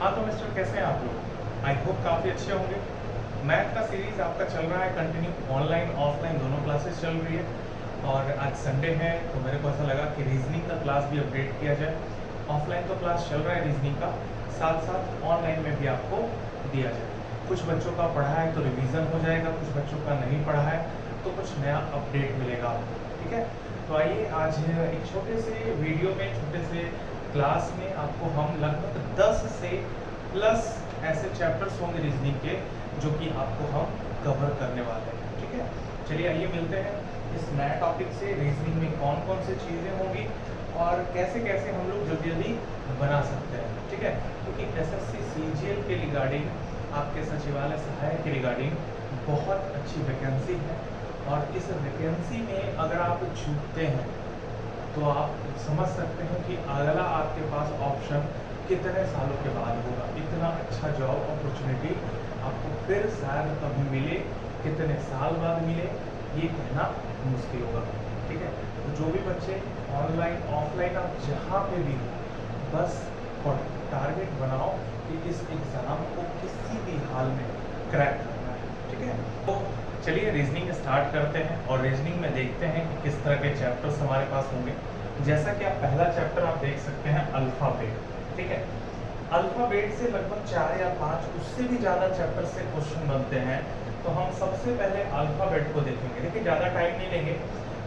हाँ तो मिस्टर, कैसे हैं आप लोग? आई होप काफ़ी अच्छे होंगे। मैथ का सीरीज़ आपका चल रहा है कंटिन्यू, ऑनलाइन ऑफलाइन दोनों क्लासेस चल रही है। और आज संडे है तो मेरे को ऐसा लगा कि रीजनिंग का क्लास भी अपडेट किया जाए। ऑफलाइन तो क्लास चल रहा है रीजनिंग का, साथ साथ ऑनलाइन में भी आपको दिया जाए। कुछ बच्चों का पढ़ा है तो रिवीजन हो जाएगा, कुछ बच्चों का नहीं पढ़ा है तो कुछ नया अपडेट मिलेगा आपको, ठीक है। तो आइए आज एक छोटे से वीडियो में, छोटे से क्लास में आपको हम लगभग 10 से प्लस ऐसे चैप्टर्स होंगे रीजनिंग के जो कि आपको हम कवर करने वाले हैं, ठीक है। चलिए आइए मिलते हैं इस नए टॉपिक से। रीजनिंग में कौन कौन सी चीज़ें होंगी और कैसे कैसे हम लोग जल्दी जल्दी बना सकते हैं, ठीक है। क्योंकि एसएससी सीजीएल के रिगार्डिंग, आपके सचिवालय सहायक के रिगार्डिंग बहुत अच्छी वैकेंसी है। और इस वैकेंसी में अगर आप छूटते हैं तो आप समझ सकते हैं कि अगला आपके पास ऑप्शन कितने सालों के बाद होगा। इतना अच्छा जॉब अपॉर्चुनिटी आपको फिर शायद कभी मिले, कितने साल बाद मिले ये कहना मुश्किल होगा, ठीक है। तो जो भी बच्चे ऑनलाइन ऑफलाइन आप जहाँ पे भी हो, बस टारगेट बनाओ कि इस एग्ज़ाम को किसी भी हाल में क्रैक करना है, ठीक है। तो चलिए रीजनिंग स्टार्ट करते हैं और रीजनिंग में देखते हैं कि किस तरह के चैप्टर्स हमारे पास होंगे। जैसा कि आप पहला चैप्टर आप देख सकते हैं अल्फ़ाबेट, ठीक है। अल्फ़ाबेट से लगभग 4 या 5 उससे भी ज़्यादा चैप्टर से क्वेश्चन बनते हैं। तो हम सबसे पहले अल्फ़ाबेट को देखेंगे। देखिए ज़्यादा टाइम नहीं लेंगे,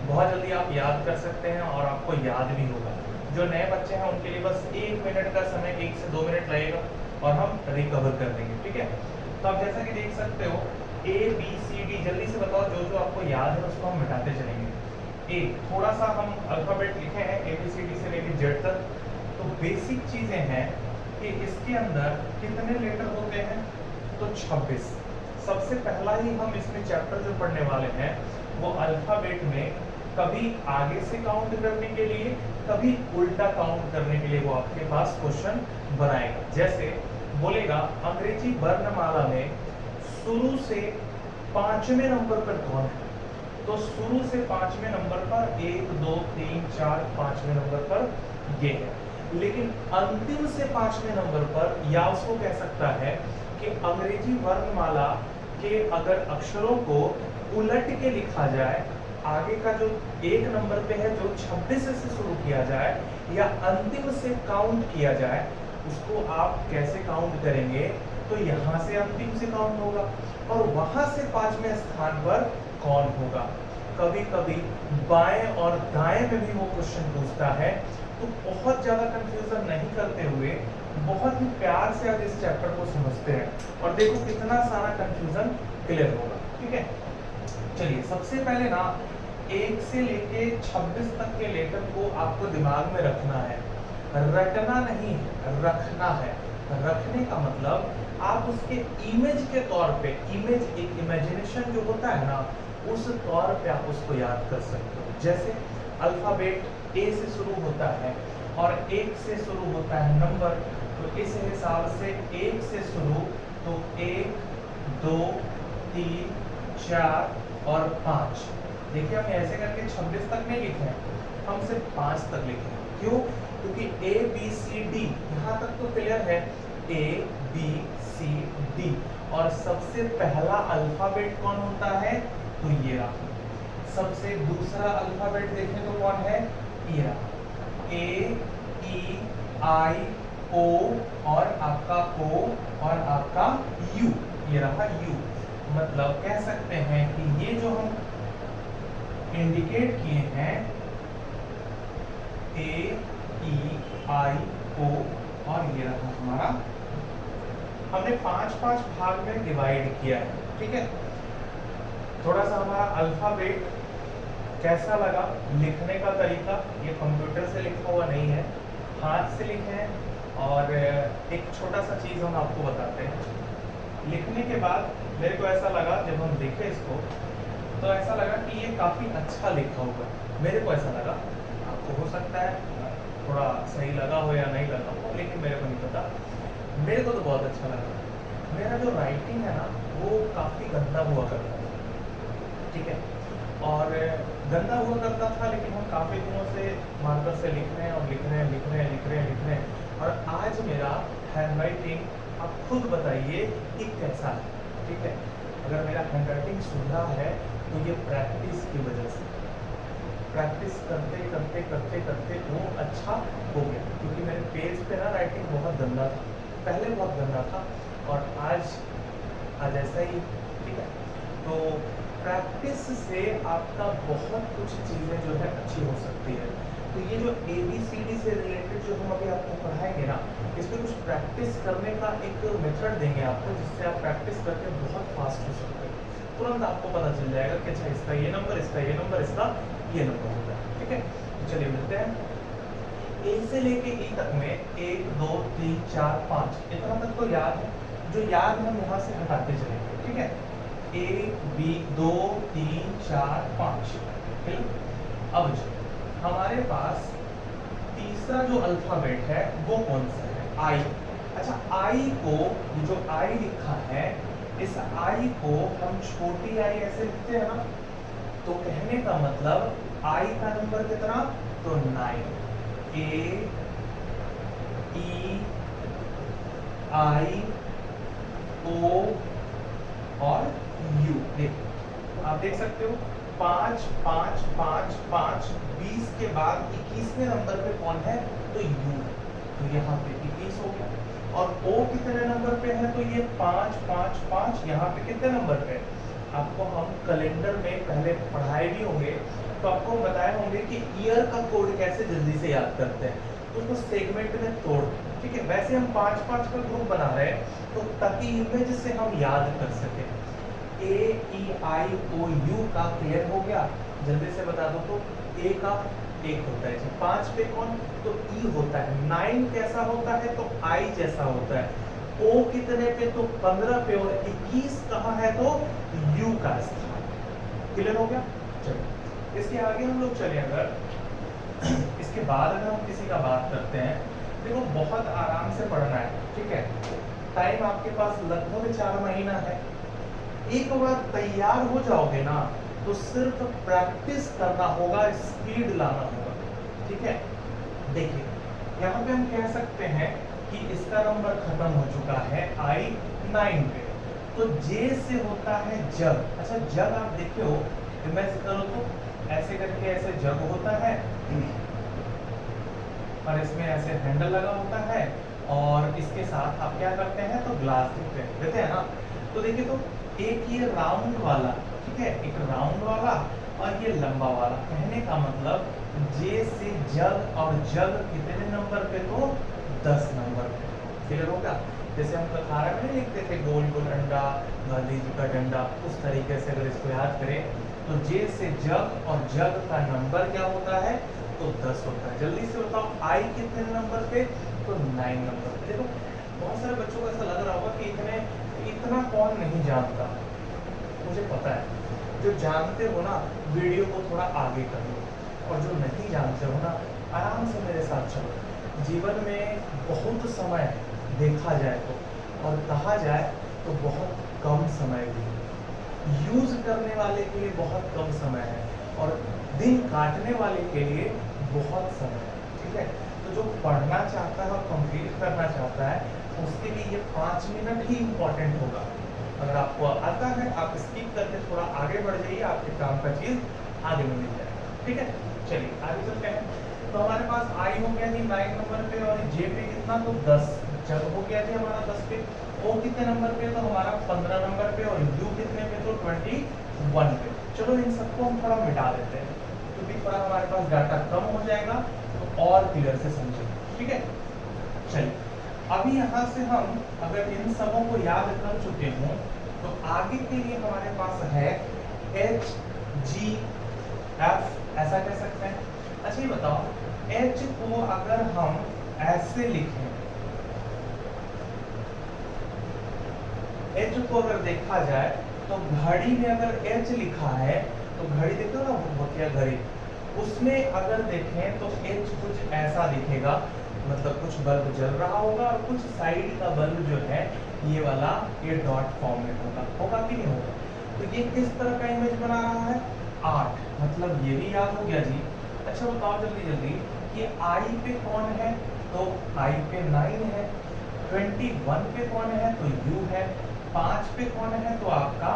बहुत जल्दी आप याद कर सकते हैं और आपको याद भी होगा। जो नए बच्चे हैं उनके लिए बस 1 मिनट का समय, 1 से 2 मिनट लगेगा और हम रिकवर कर देंगे, ठीक है। तो आप जैसा कि देख सकते हो ए बी सी डी, जल्दी से बताओ जो जो आपको याद है उसको हम मिटाते चलेंगे। ए, थोड़ा सा हम अल्फ़ाबेट लिखे हैं ए बी सी डी से लेकर जेड तक। तो बेसिक चीज़ें हैं कि इसके अंदर कितने लेटर होते हैं, तो 26। सबसे पहला ही हम इसमें चैप्टर जो पढ़ने वाले हैं वो अल्फ़ाबेट में कभी आगे से काउंट करने के लिए, कभी उल्टा काउंट करने के लिए वो आपके पास क्वेश्चन बनाएगा। जैसे बोलेगा अंग्रेजी वर्णमाला में शुरू से 5वें नंबर पर कौन है, तो शुरू से 5वें नंबर पर 1 2 3 4 5वें नंबर पर ये है। लेकिन अंतिम से 5वें नंबर पर, या उसको कह सकता है कि अंग्रेजी वर्णमाला के अगर अक्षरों को उलट के लिखा जाए, आगे का जो 1 नंबर पे है जो 26 से शुरू किया जाए या अंतिम से काउंट किया जाए, उसको आप कैसे काउंट करेंगे, तो यहाँ से अंतिम से काउंट होगा और वहां से 5वें स्थान पर कौन होगा। कभी कभी बाएं और दाएं में भी वो क्वेश्चन पूछता है। तो बहुत ज्यादा कंफ्यूजन नहीं करते हुए बहुत ही प्यार से आप इस चैप्टर को समझते हैं और देखो कितना सारा कंफ्यूजन क्लियर होगा, ठीक है। चलिए सबसे पहले ना 1 से लेके 26 तक के लेटर को आपको दिमाग में रखना है, रटना नहीं है, रखना है। रखने का मतलब आप उसके इमेज के तौर पे, इमेज एक इमेजिनेशन जो होता है ना, उस तौर पे आप उसको याद कर सकते हो। जैसे अल्फाबेट ए से शुरू होता है और 1 से शुरू होता है नंबर, तो इस हिसाब से 1 से शुरू, तो 1 2 3 4 और 5। देखिए हम ऐसे करके 26 तक नहीं लिखे हैं, हम सिर्फ 5 तक लिखे हैं। क्यों? क्योंकि ए बी सी डी यहाँ तक तो क्लियर है, ए बी सी डी। और सबसे पहला अल्फाबेट कौन होता है, तो ये रहा। सबसे दूसरा अल्फाबेट देखें तो कौन है, ये रहा, ए ई आई ओ और आपका ओ और आपका यू, ये रहा यू। मतलब कह सकते हैं कि ये जो हम इंडिकेट किए हैं ए ई आई ओ और ये रहा हमारा, हमने 5-5 भाग में डिवाइड किया है, ठीक है। थोड़ा सा हमारा अल्फाबेट कैसा लगा, लिखने का तरीका, ये कंप्यूटर से लिखा हुआ नहीं है, हाथ से लिखे हैं। और एक छोटा सा चीज़ हम आपको बताते हैं। लिखने के बाद मेरे को ऐसा लगा, जब हम लिखे इसको तो ऐसा लगा कि ये काफ़ी अच्छा लिखा हुआ है, मेरे को ऐसा लगा। आपको हो सकता है थोड़ा सही लगा हो या नहीं लगा हो, लेकिन मेरे को नहीं पता, मेरे को तो बहुत अच्छा लगा। मेरा जो राइटिंग है ना वो काफ़ी गंदा हुआ करता था, ठीक है। और गंदा हुआ करता था, लेकिन हम काफ़ी दिनों से मार्कर से लिख रहे हैं और लिख रहे हैं, लिख रहे हैं, लिख रहे हैं, लिख रहे हैं। और आज मेरा हैंड राइटिंग आप खुद बताइए कि कैसा है, ठीक है। अगर मेरा हैंड राइटिंग सुधरा है तो ये प्रैक्टिस की वजह से, प्रैक्टिस करते करते करते करते वो अच्छा हो गया, क्योंकि मेरे पेज पे ना राइटिंग बहुत गंदा था, पहले बहुत गंदा था और आज ऐसा ही, ठीक है। तो प्रैक्टिस से आपका बहुत कुछ चीज़ें जो है अच्छी हो सकती है। तो ये जो ABCD से रिलेटेड जो हम अभी आपको पढ़ाएंगे ना, इसमें कुछ प्रैक्टिस करने का एक मेथड देंगे आपको, जिससे आप प्रैक्टिस करके बहुत फास्ट हो सकते हैं। तुरंत आपको पता चल जाएगा कि अच्छा इसका ये नंबर, इसका ये नंबर, इसका ये नंबर होगा, ठीक है। तो चलिए मिलते हैं। A से लेके E तक में 1 2 3 4 5 इतना तक तो याद है, जो याद है हम यहाँ से हटाते चलेंगे, ठीक है। A B 2 3 4 5, अब जो हमारे पास तीसरा जो अल्फाबेट है वो कौन सा है? I। अच्छा, I को, ये जो I लिखा है, इस I को हम छोटी I ऐसे लिखते हैं ना, तो कहने का मतलब I का नंबर कितना? तो 9। A E I O और U, देखो आप देख सकते हो 5 5 5 5, 20 के बाद 21वें नंबर पे कौन है? तो U, तो यहाँ पे 21 हो गया। और O कितने नंबर पे है? तो ये 5 5 5, यहाँ पे कितने नंबर पे? आपको हम कैलेंडर में पहले पढ़ाए भी होंगे, तो आपको बताए होंगे कि ईयर का कोड कैसे जल्दी से याद करते हैं, तो उसको सेगमेंट में तोड़, ठीक है। वैसे हम 5 5 का ग्रुप बना रहे हैं, तो ताकि इमेज से हम याद कर सके। A E I O U का क्लियर हो गया, जल्दी से बता दो। तो A का 1 होता है, 5 पे कौन? तो E होता है। 9 कैसा होता है? तो I जैसा होता है। O कितने पे? तो 15 पे। और 21 कहाँ है? तो U का स्थान। क्लियर हो गया? चलो इसके आगे हम लोग चले, अगर इसके बाद अगर हम किसी का बात करते हैं, देखो बहुत आराम से पढ़ना है, ठीक है। टाइम आपके पास लगभग 4 महीना है। एक बार तैयार हो जाओगे ना, तो सिर्फ प्रैक्टिस करना होगा, स्पीड लाना होगा, ठीक है। देखिए यहाँ पे हम कह सकते हैं कि इसका नंबर खत्म हो चुका है I 9 पे, तो J से होता है जग। अच्छा, जग आप देखे हो, इमेजिन करो तो ऐसे करके ऐसे जग होता है और इसमें ऐसे हैंडल लगा होता है, और इसके साथ आप क्या करते हैं? तो ग्लास देते हैं ना। तो देखिए, तो एक ये राउंड वाला, ठीक है, एक राउंड वाला और ये लंबा वाला। कहने का मतलब J से जग, और जग कितने नंबर पे? तो 10 नंबर पे। क्लियर होगा? जैसे हम कथारा में लिखते थे गोल गोल अंडा, गांधी जी का डंडा, उस तरीके से अगर इसको याद करें, तो J से जग, और जग का नंबर क्या होता है? तो 10 होता है। जल्दी से बताओ I कितने नंबर पे? तो 9 नंबर पे। देखो बहुत सारे बच्चों को ऐसा लग रहा होगा कि इतना कौन नहीं जानता। मुझे पता है, जो जानते हो ना वीडियो को थोड़ा आगे कर लो, और जो नहीं जानते हो ना आराम से मेरे साथ चलो। जीवन में बहुत समय है देखा जाए तो, और कहा जाए तो बहुत कम समय भी, यूज करने वाले के लिए बहुत कम समय है, और दिन काटने वाले के लिए बहुत समय है, ठीक है। तो जो पढ़ना चाहता है और कंप्लीट करना चाहता है, उसके लिए ये 5 मिनट ही इम्पोर्टेंट होगा। अगर आपको आता है, आप स्किप करके थोड़ा आगे बढ़ जाइए, आपके काम का चीज आगे में मिल जाएगा, ठीक है। चलिए आगे चलते हैं। तो हमारे पास I हो गया जी 9 नंबर पे, और J पे कितना? तो 10। जब हो गया जी हमारा 10 पे। O कितने नंबर पे? तो हमारा 15 नंबर पे। और U कितने पे? तो 21 पे। चलो इन सबको हम थोड़ा मिटा देते हैं, क्योंकि थोड़ा हमारे पास डाटा कम हो जाएगा, तो और क्लियर से समझेंगे, ठीक है। चलिए अभी यहाँ से हम अगर इन सबों को याद कर चुके हों, तो आगे के लिए हमारे पास है H G F, ऐसा कह सकते हैं। अच्छा ये बताओ, H को अगर हम ऐसे लिखें, H को अगर देखा जाए तो घड़ी में अगर H लिखा है, तो घड़ी देखो ना, भुकिया घड़ी, उसमें अगर देखें तो H कुछ ऐसा दिखेगा, मतलब कुछ बल्ब जल रहा होगा, और कुछ साइड का बल्ब जो है ये वाला, ये डॉट फॉर्म में होगा कि नहीं होगा। तो ये किस तरह का इमेज बना रहा है? 8, मतलब ये भी याद हो गया जी। अच्छा बताओ जल्दी जल्दी कि I पे कौन है? तो I पे 9 है। 21 पे कौन है तो U है, 5 पे कौन है तो आपका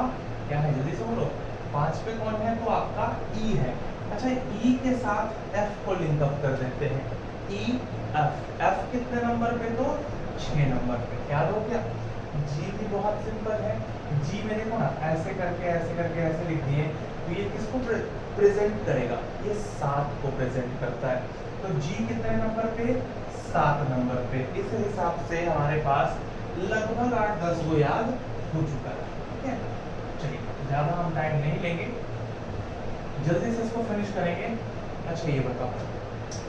क्या है, जल्दी से बोलो, 5 पे कौन है तो आपका E है। अच्छा E के साथ F को लिंक अप कर देते हैं, E F, F कितने नंबर पे तो 6 नंबर पे, याद हो क्या। G भी बहुत सिंपल है, G में देखो ना ऐसे करके ऐसे लिख दिए, तो ये किसको प्रेजेंट करेगा, ये 7 को प्रेजेंट करता है। तो G कितने नंबर पे, 7 नंबर पे। इस हिसाब से हमारे पास लगभग 8-10 को याद हो चुका है, ठीक है। चलिए ज्यादा हम टाइम नहीं लेंगे, जल्दी से इसको फिनिश करेंगे। अच्छा ये बताओ,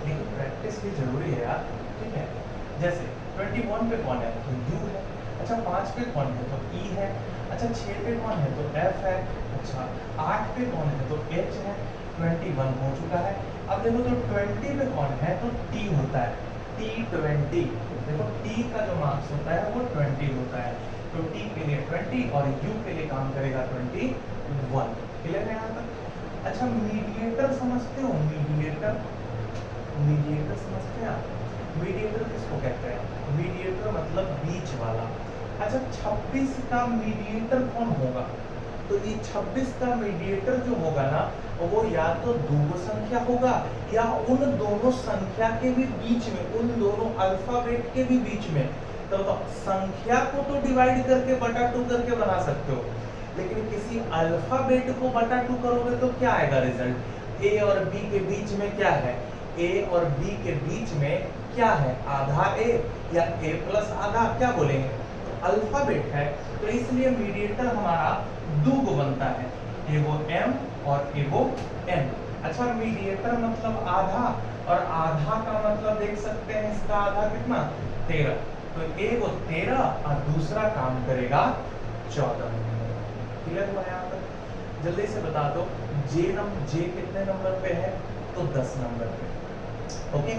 देखिए प्रैक्टिस भी जरूरी है यार, ठीक है। जैसे 21 पे कौन है तो U है, अच्छा 5 पे कौन है तो E है, अच्छा 6 पे कौन है तो F है, अच्छा 8 पे कौन है तो H है। 21 हो चुका है। अब देखो तो 20 पे कौन है तो T होता है, T20। देखो T का जो मार्क्स होता है वो 20 होता है, तो T के लिए 20 और U के लिए काम करेगा 21। क्लियर है यहाँ तक। अच्छा मीडिएटर समझते हो, मीडिएटर, मीडिएटर समझते हैं आप, मीडिएटर किसको कहते हैं, मीडिएटर मतलब बीच वाला। अच्छा 26 का मीडिएटर कौन होगा, तो ये 26 का मीडिएटर जो होगा ना वो या तो दो संख्या होगा या उन दोनों संख्या के भी बीच में, उन दोनों अल्फाबेट के भी बीच में। तो संख्या को तो डिवाइड करके बटा 2 करके बना सकते हो, लेकिन किसी अल्फाबेट को बटा 2 करोगे तो क्या आएगा रिजल्ट, ए और बी के बीच में क्या है, ए और बी के बीच में क्या है, आधा ए या ए प्लस आधा, क्या बोलेंगे, तो अल्फाबेट है। तो इसलिए मीडिएटर हमारा दो को बनता है, एगो m और एगो n। अच्छा मीडिएटर मतलब आधा, और आधा का मतलब देख सकते हैं इसका आधा कितना 13, तो एगो 13 और दूसरा काम करेगा 14। क्लियर हुआ यहाँ तक। जल्दी से बता दो जे कितने नंबर पे है तो 10 नंबर पे, ओके।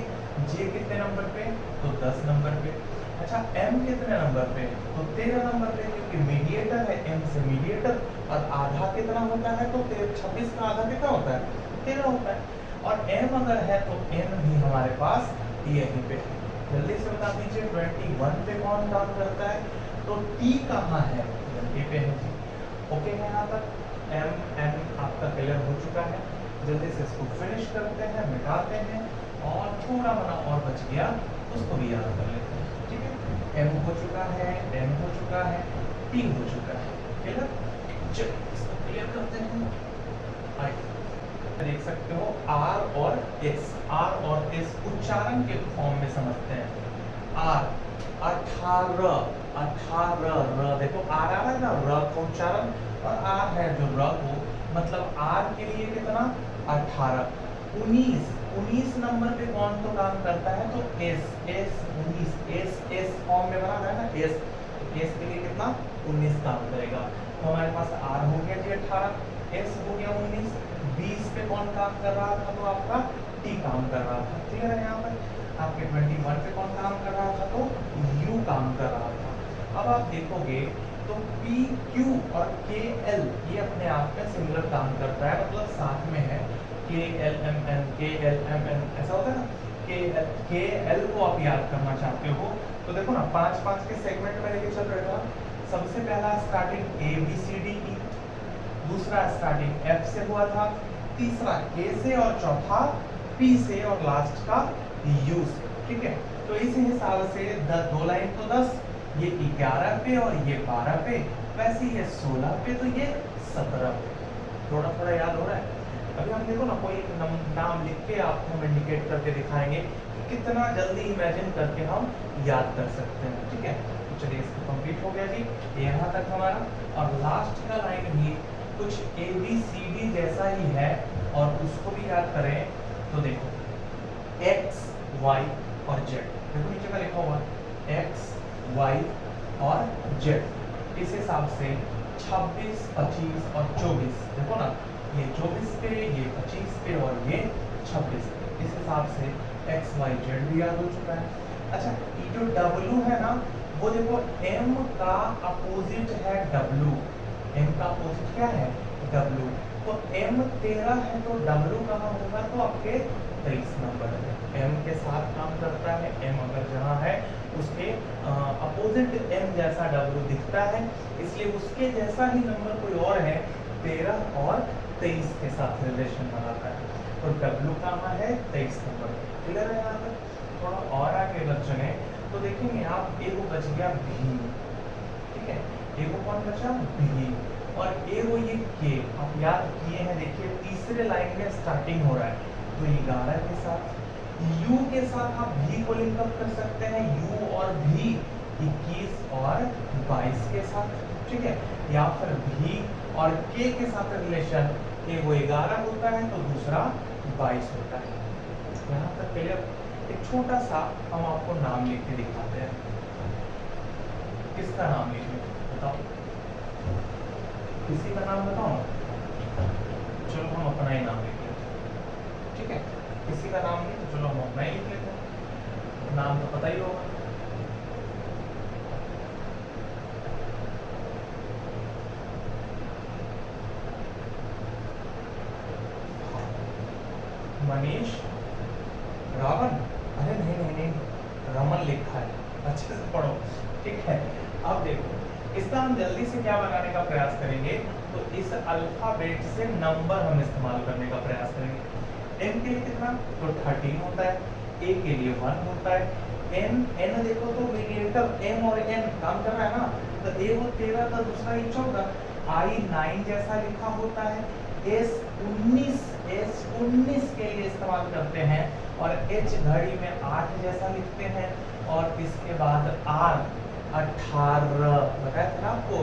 जे कितने नंबर पे तो 10 नंबर पे। अच्छा m कितने नंबर पे तो 13 नंबर पे, क्योंकि मीडिएटर है m से मीडिएटर, और आधा कितना होता है तो 26 का आधा कितना होता है 13 होता है, और m अगर है तो n भी हमारे पास यहीं पे है। जल्दी से बता दीजिए 21 पे कौन काम करता है तो t कहाँ है, यहीं पे है जी। ओके है यहाँ तक, m n आपका क्लियर हो चुका है। जल्दी से इसको फिनिश करते हैं, मिटाते हैं, और थोड़ा बना और बच गया उसको भी याद कर लेते हैं, ठीक है। m हो चुका है, n हो चुका है, t हो चुका है, क्लियर। चलिए इसको क्लियर करते हैं। देख सकते हो r और s, r और s उच्चारण के फॉर्म में समझते हैं। r 18, 18 र, देखो r आ रहा है ना, र का उच्चारण, और r है जो र को, मतलब r के लिए कितना 18। 19 नंबर पे कौन तो काम करता है तो s, 19 s फॉर्म में बना है ना s, s के लिए कितना 19 काम करेगा। तो हमारे पास r हो गया जी 18, s हो गया 19, 20 पे कौन काम कर रहा था तो आपका t काम कर रहा था, क्लियर है। यहाँ पर आपके 21 पे कौन काम कर रहा था तो u काम कर रहा था। अब आप देखोगे तो p, q और k, l ये अपने आप में सिमिलर काम करता है, मतलब साथ में है। k l m n, k l m n ऐसा होता है ना, k l को आप याद करना चाहते हो तो देखो ना 5-5 के सेगमेंट में लेके चल रहा था। सबसे पहला starting a b c d e, दूसरा स्टार्टिंग f से हुआ था, तीसरा k से, और चौथा p से, और लास्ट का u से, ठीक है। तो इस हिसाब से 2 लाइन तो 10, ये 11 पे और ये 12 पे, वैसे ये 16 पे तो ये 17 पे। थोड़ा थोड़ा याद हो रहा है। अभी हम देखो ना कोई नाम लिख के आपको हम इंडिकेट करके दिखाएंगे कि कितना जल्दी इमेजिन करके हम याद कर सकते हैं, ठीक है। तो चलिए इसको कंप्लीट हो गया जी, यहाँ तक हमारा, और लास्ट का लाइन भी कुछ ए बी सी डी जैसा ही है, और उसको भी याद करें तो देखो x y और z, देखो नीचे का लिखा हुआ x y और z, इस हिसाब से 26, 25 और 24, देखो ना ये 24 पे, ये 25 पे और ये 26 पे, इस हिसाब से x y z भी याद हो चुका है। अच्छा ये जो w है ना, वो देखो m का अपोजिट है w, m का अपोजिट क्या है w, तो m 13 है तो w कहाँ होगा तो आपके 23 नंबर है, m के साथ काम करता है, m अगर जहाँ है उसके अपोजिट m जैसा w दिखता है, इसलिए उसके जैसा ही नंबर कोई और है 13 और 23 के साथ रिलेशन बनाता है। तो w कहाँ है 23 नंबर। क्लियर है यहाँ तक? थोड़ा और आगे अगर चले तो देखेंगे आप एगो बच गया भी, ठीक है, एगो कौन बचा भी, और एगो ये के आप याद किए हैं, देखिए तीसरे लाइन में स्टार्टिंग हो रहा है तो 11 के साथ, u के साथ आप भी को लिंक अप कर सकते हैं, u और भी 21 और 22 के साथ, ठीक है, या फिर भी और k के साथ रिलेशन एगो 11 होता है तो दूसरा 22 होता है। यहाँ तक क्लियर? एक छोटा सा हम आपको नाम लिख के दिखाते हैं। किसका नाम लिखें बताओ? किसी का नाम बताओ ना। चलो हम अपना ही नाम लिख लेते हैं, ठीक है, किसी का नाम नहीं तो चलो हम अपना ही लिख लेते हैं। नाम तो पता ही होगा। मनीष रावण, अरे नहीं नहीं नहीं, रमन लिखा है, अच्छे से पढ़ो, ठीक है। अब देखो इसका हम जल्दी से क्या बनाने का प्रयास करेंगे, तो इस अल्फाबेट से नंबर हम इस्तेमाल करने का प्रयास करेंगे। m के लिए कितना, तो 13 होता है, a के लिए 1 होता है, n देखो तो मीडिएटर m और n काम कर रहा है ना, तो a वो 13 था, दूसरा ही 14, i 9 जैसा लिखा होता है, s 19 के लिए इस्तेमाल करते हैं, और h घड़ी में 8 जैसा लिखते हैं, और इसके बाद r 18 बताया था आपको,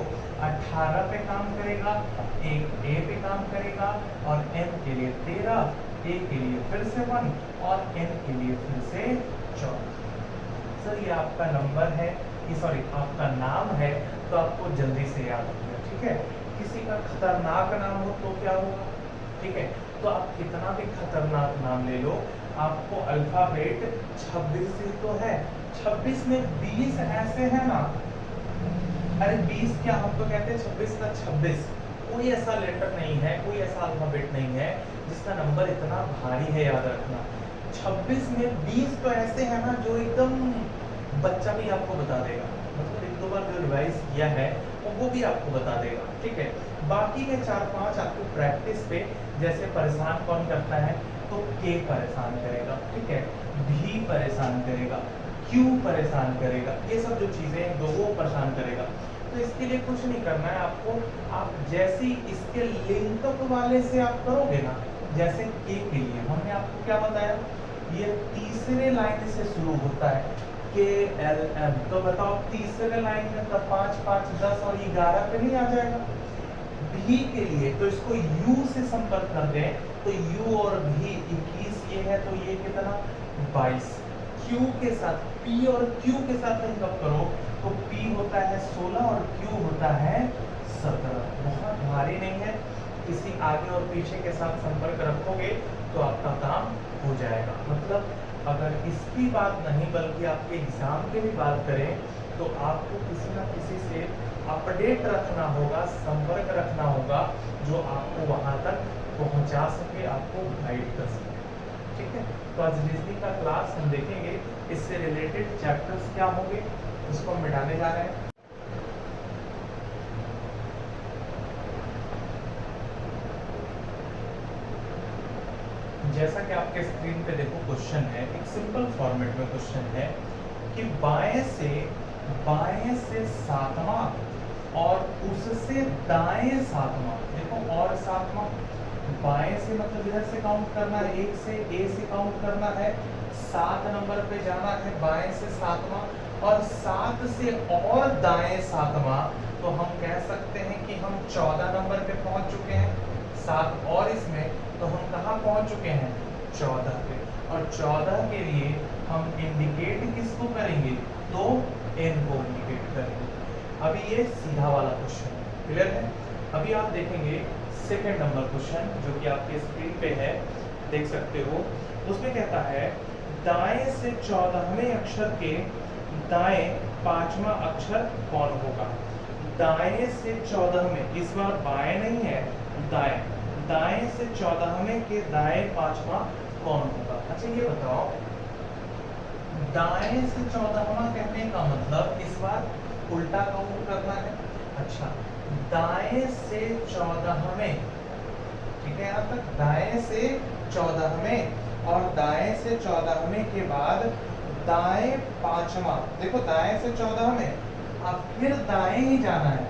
18 पे काम करेगा, एक a पे काम करेगा, और m के लिए 13, a के लिए फिर से 1 और n के लिए फिर से 14। सर ये आपका नंबर है, सॉरी आपका नाम है, तो आपको जल्दी से याद हो गया, ठीक है। किसी का खतरनाक नाम हो तो क्या होगा, ठीक है, तो आप कितना भी खतरनाक नाम ले लो, आपको अल्फाबेट 26 से तो है, 26 में 20 ऐसे है ना, अरे 20 क्या, हम तो कहते हैं 26 का 26, कोई ऐसा लेटर नहीं है, कोई ऐसा अल्फाबेट नहीं है जिसका नंबर इतना भारी है, याद रखना। 26 में 20 तो ऐसे है ना जो एकदम बच्चा भी आपको बता देगा, मतलब एक दो बार जो रिवाइज किया है वो भी आपको बता देगा, ठीक है। बाकी के 4-5 आपको प्रैक्टिस पे, जैसे परेशान कौन करता है, तो के परेशान करेगा, ठीक है, भी परेशान करेगा, क्यू परेशान करेगा, ये सब जो चीजें हैं वो परेशान करेगा। तो इसके लिए कुछ नहीं करना है आपको, आप जैसे इसके लिंकअप वाले से आप करोगे ना, जैसे के लिए हमने आपको क्या बताया, ये तीसरे लाइन से शुरू होता है के एल एम, तो बताओ तीसरे लाइन में तो 5 5 10 और 11 पे नहीं आ जाएगा। भी के लिए तो इसको u से संपर्क कर दें, तो u और भी 21 ये है, तो ये कितना 22। q के साथ p और q के साथ लिंकअप करो, तो p होता है 16 और q होता है 17। बहुत भारी नहीं है, किसी आगे और पीछे के साथ संपर्क रखोगे तो आपका काम हो जाएगा। मतलब अगर इसकी बात नहीं बल्कि आपके एग्जाम की भी बात करें, तो आपको किसी ना किसी से अपडेट रखना होगा, संपर्क रखना होगा, जो आपको वहां तक पहुंचा सके, आपको गाइड कर सके, ठीक है। तो आज रीजनिंग का क्लास हम देखेंगे, इससे रिलेटेड चैप्टर्स क्या होंगे उसको हम मिटाने जा रहे हैं। जैसा कि आपके स्क्रीन पे देखो क्वेश्चन है, एक सिंपल फॉर्मेट में क्वेश्चन है कि बाएं से सातवां और उससे दाएं सातवां, देखो और सातवां, बाएं से मतलब इधर से काउंट करना है, एक से ए से काउंट करना है, 7 नंबर पे जाना है, बाएं से सातवां, और 7 से और दाएं सातवां, तो हम कह सकते हैं कि हम 14 नंबर पे पहुंच चुके हैं। 7 और इसमें, तो हम कहाँ पहुंच चुके हैं 14 पे, और 14 के लिए हम इंडिकेट किसको करेंगे, तो n को इंडिकेट करेंगे। अभी ये सीधा वाला क्वेश्चन है, क्लियर है। अभी आप देखेंगे सेकंड नंबर क्वेश्चन जो कि आपके स्क्रीन पे है, देख सकते हो, उसमें कहता है दाएं से 14वें अक्षर के दाएं 5वां अक्षर कौन होगा। दाएं से 14वें, इस बार बाएं नहीं है, दाएं से 14वें के दाएं 5वां कौन होगा। अच्छा ये बताओ, दाएं से 14वां कहने का मतलब इस बार उल्टा काउंट करना है। अच्छा, दाएं से 14वें, ठीक है, यहाँ तक दाएं से 14वें, और दाएं से 14वें के बाद दाएं 5वां। देखो दाएं से 14वें, अब फिर दाएं ही जाना है,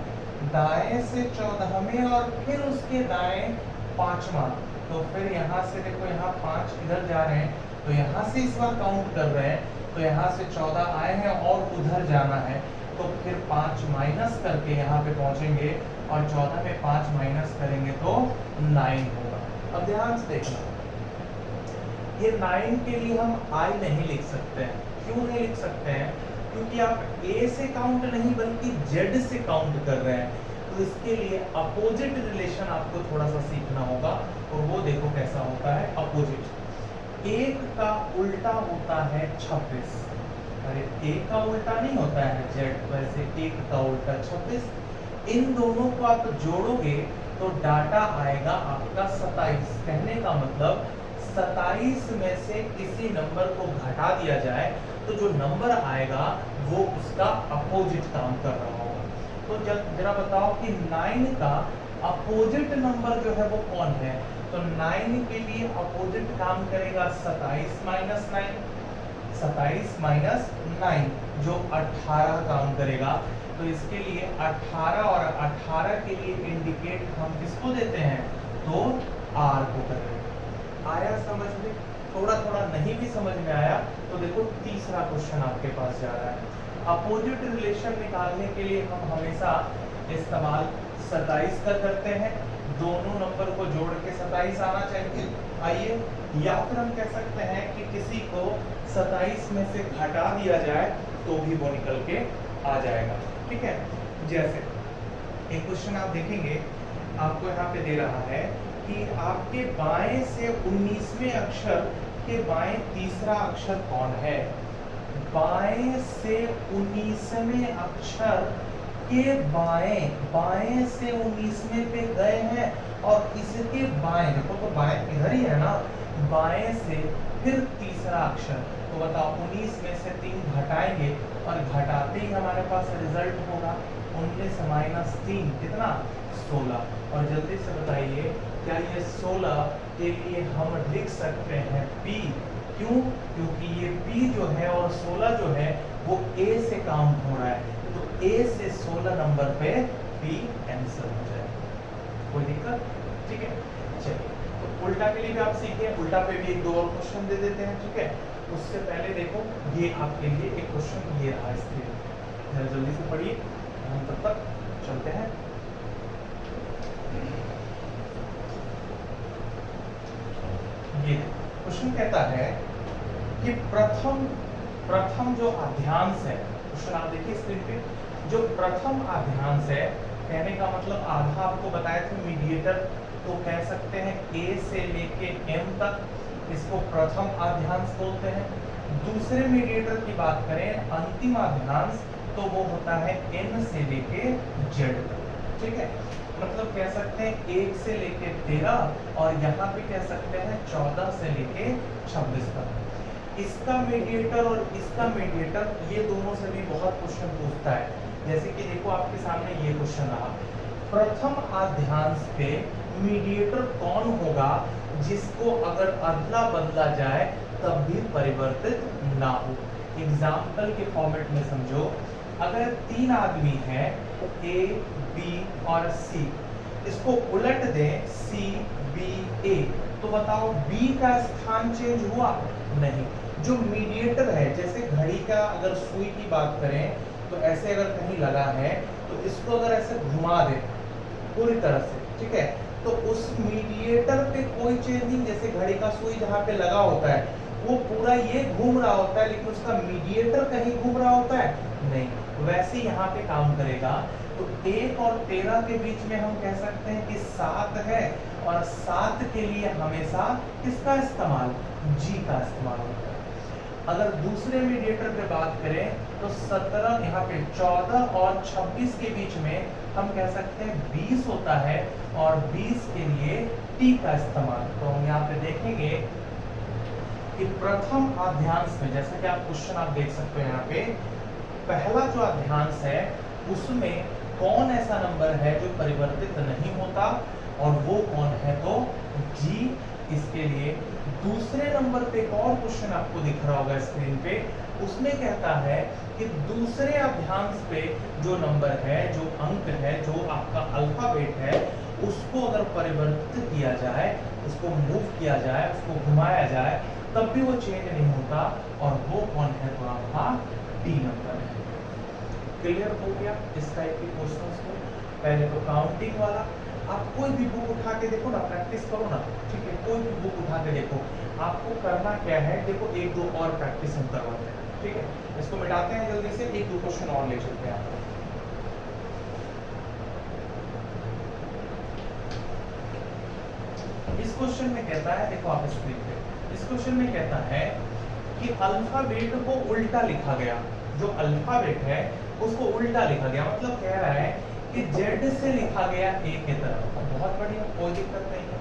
दाएं से 14वें और फिर उसके दाएं 5वां। तो फिर यहाँ से देखो, यहाँ 5 इधर जा रहे हैं, तो यहाँ से इस बार काउंट कर रहे हैं, तो यहाँ से 14 आए हैं और उधर जाना है, तो फिर 5 माइनस करके यहाँ पे पहुंचेंगे, और 14 में 5 माइनस करेंगे तो 9 होगा। अब ध्यान से देखना, ये 9 के लिए हम आई नहीं लिख सकते हैं। क्यों नहीं लिख सकते हैं? क्योंकि आप ए से काउंट नहीं बल्कि जेड से काउंट कर रहे हैं, तो इसके लिए अपोजिट रिलेशन आपको थोड़ा सा सीखना होगा, और वो देखो कैसा होता है अपोजिट। 1 का उल्टा होता है 26, अरे 1 का उल्टा नहीं होता है जेड, वैसे 1 का उल्टा 26। इन दोनों को आप जोड़ोगे तो डाटा आएगा आपका 27। कहने का मतलब 27 में से किसी नंबर को घटा दिया जाए तो जो नंबर आएगा वो उसका अपोजिट काम कर रहा होगा। तो जरा बताओ कि 9 का अपोजिट नंबर जो है वो कौन है? तो 9 के लिए अपोजिट काम करेगा 27 माइनस 9, 27 माइनस 9 जो 18 काम करेगा। तो इसके लिए 18 और 18 के लिए इंडिकेट हम किसको देते हैं? तो R को करेंगे। आया समझ में? थोड़ा थोड़ा नहीं भी समझ में आया तो देखो तीसरा क्वेश्चन आपके पास जा रहा है। अपोजिट रिलेशन निकालने के लिए हम हमेशा इस्तेमाल 27 का करते हैं, दोनों नंबर को जोड़ के 27 आना चाहिए। आइए, या फिर हम कह सकते हैं कि किसी को 27 में से घटा दिया जाए तो भी वो निकल के आ जाएगा। ठीक है, जैसे एक क्वेश्चन आप देखेंगे, आपको यहाँ पे दे रहा है कि आपके बाएं से 19वें अक्षर के बाएं तीसरा अक्षर कौन है? बाएं से 19वें अक्षर के बाएं से 19वें पे गए हैं, और इसके बाएं देखो, तो बाएं इधर ही है ना, बाएं से फिर तीसरा अक्षर। तो बताओ 19 में से 3 घटाएंगे और घटाते ही हमारे पास रिजल्ट होगा 19 माइनस 3 कितना? 16। और जल्दी से बताइए, क्या ये 16 के लिए हम लिख सकते हैं P? क्यों? क्योंकि ये P जो है और 16 जो है वो A से काम हो रहा है, तो A से 16 नंबर पे P आंसर हो जाएगा। कोई दिक्कत? ठीक है, चलिए तो उल्टा के लिए भी आप सीखे, उल्टा पे भी 1-2 और क्वेश्चन दे देते हैं। ठीक है, उससे पहले देखो ये आपके लिए एक क्वेश्चन ये रहा, इसके लिए जल्दी से पढ़िए, हम तब तक चलते हैं। ये क्वेश्चन कहता है कि प्रथम जो अध्यांश है, क्वेश्चन आप देखिए स्क्रीन पे, जो प्रथम अध्यांश है, कहने का मतलब आधा आपको बताया था मीडिएटर, तो कह सकते हैं A से लेके M तक, इसको प्रथम अध्यांश बोलते हैं। दूसरे मीडिएटर की बात करें, अंतिम अध्यांश, तो वो होता है N से लेके Z तक। ठीक है, मतलब कह सकते हैं 1 से लेके 13, और यहाँ पे कह सकते हैं 14 से लेके 26 तक। इसका मीडिएटर और इसका मीडिएटर, ये दोनों से भी बहुत क्वेश्चन पूछता है। जैसे कि देखो आपके सामने ये क्वेश्चन रहा, प्रथम अध्यांश पे मीडिएटर कौन होगा जिसको अगर अदला बदला जाए तब भी परिवर्तित ना हो? एग्जाम्पल के फॉर्मेट में समझो, अगर 3 आदमी हैं A, B और C, इसको उलट दें C, B, A, तो बताओ B का स्थान चेंज हुआ? नहीं। जो मीडिएटर है, जैसे घड़ी का अगर सुई की बात करें तो ऐसे अगर कहीं लगा है तो इसको अगर ऐसे घुमा दे पूरी तरह से, ठीक है, तो उस मीडिएटर पे कोई चेंज नहीं। जैसे घड़ी का सुई जहाँ पे लगा होता है वो पूरा ये घूम रहा होता है, लेकिन उसका मीडिएटर कहीं घूम रहा होता है? नहीं। वैसे यहाँ पे काम करेगा। तो 1 और 13 के बीच में हम कह सकते हैं कि 7 है, और 7 के लिए हमेशा किसका इस्तेमाल? G का इस्तेमाल होता है। अगर दूसरे मीडिएटर पे बात करें तो 17, यहाँ पे 14 और 26 के बीच में हम कह सकते हैं 20 होता है, और 20 के लिए T का इस्तेमाल। तो हम यहाँ पे देखेंगे कि प्रथम अध्यांश में, जैसा कि आप क्वेश्चन आप देख सकते हो यहाँ पे, पहला जो अध्यांश है उसमें कौन ऐसा नंबर है जो परिवर्तित नहीं होता, और वो कौन है, तो g। इसके लिए दूसरे नंबर पे एक और क्वेश्चन आपको दिख रहा होगा स्क्रीन पे, उसमें कहता है कि दूसरे अध्यांश पे जो नंबर है, जो अंक है, जो आपका अल्फाबेट है, उसको अगर परिवर्तित किया जाए, उसको मूव किया जाए, उसको घुमाया जाए, तब भी वो चेंज नहीं होता, और वो कौन है, तो आपका डी नंबर है। क्लियर हो गया इस टाइप के क्वेश्चंस को? पहले तो काउंटिंग वाला, आप कोई भी बुक उठा के देखो ना, प्रैक्टिस करो ना, ठीक है, कोई भी बुक उठा के देखो, आपको करना क्या है, देखो एक दो और प्रैक्टिस हम करवाते हैं, ठीक है। इसको मिटाते हैं जल्दी से, एक दो क्वेश्चन और ले चलते हैं आप। इस क्वेश्चन में कहता है, देखो आप स्क्रीन पे, इस क्वेश्चन में कहता है कि अल्फाबेट को उल्टा लिखा गया, जो अल्फाबेट है उसको उल्टा लिखा गया, मतलब कह रहा है कि Z से लिखा गया A की तरफ। बहुत बढ़िया, कोई दिक्कत नहीं है।